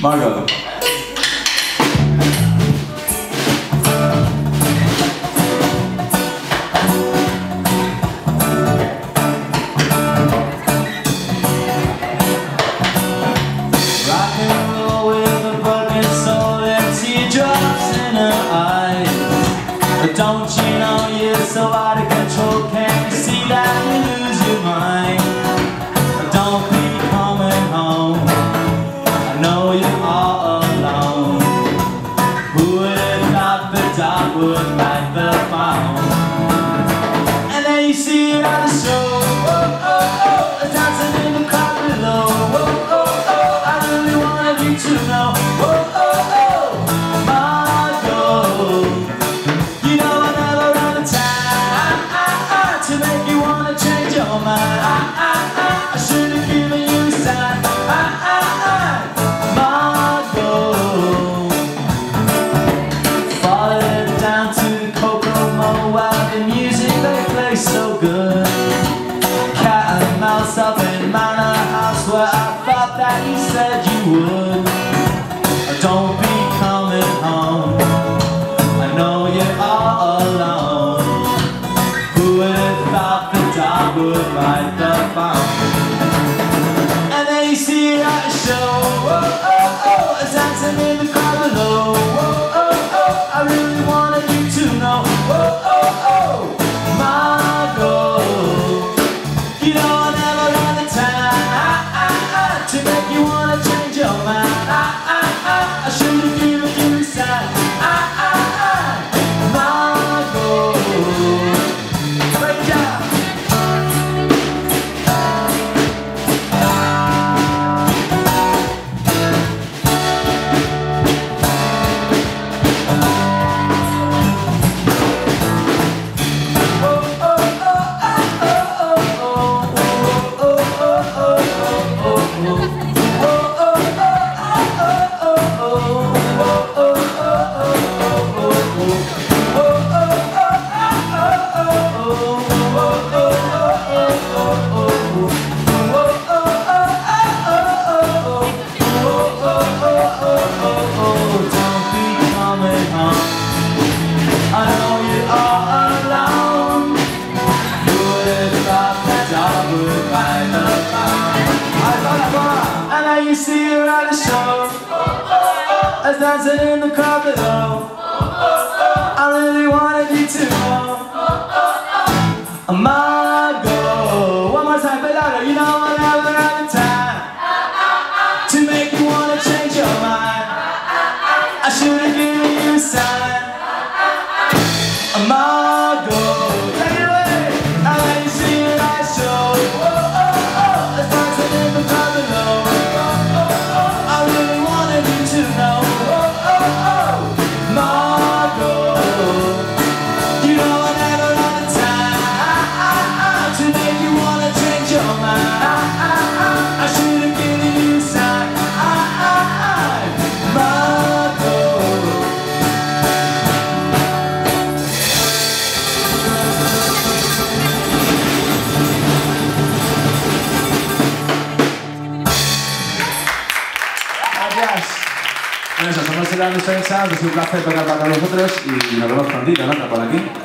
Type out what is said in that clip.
Margot. Don't you know you're so out of control? Can't you see that you lose your mind? Don't be coming home, I know you're all alone. Who would have thought the dog would bite the phone? And then you see it on the show, oh, oh, oh, dancing in the crowd below, oh, oh, oh, I really wanted you to know, oh, oh, oh, Margot. You know I never run the time to make you wanna change your mind. I should have given you a sign. Margot, falling down to the Kokomo while the music they play so good. Cat and mouse up in Manor House where I thought that you said you would. Don't be coming home, I know you're all alone. Who would have thought the dog would bite the phone? And then you see it at the show, oh, oh, oh, dancing in the crowd below, oh, oh, oh, I really wanted you to know, oh, oh, oh, Margot. You know I never had the time to make you wanna change your mind. I should have given you a sign. I know you're all alone. Who would have thought that dog would bite the phone? And now you see her at the show, as dancing in the crowd below. I really wanted you to know, Margot. One more time, play louder. You know I never had the time to make you wanna change your mind. I should have given you a sign. Margot, take it away. I let you see it, I show. Oh, oh, oh, it's dancing in the crowd below. Oh, oh, oh, I really wanted you to know. Oh, oh, oh, Margot. You know I never had the time to make you wanna change your mind. I should have given you a sign. Margot. Bueno, eso, somos el Xanadú, es un placer tocar para nosotros y nos vemos prontito, ¿no? Por aquí.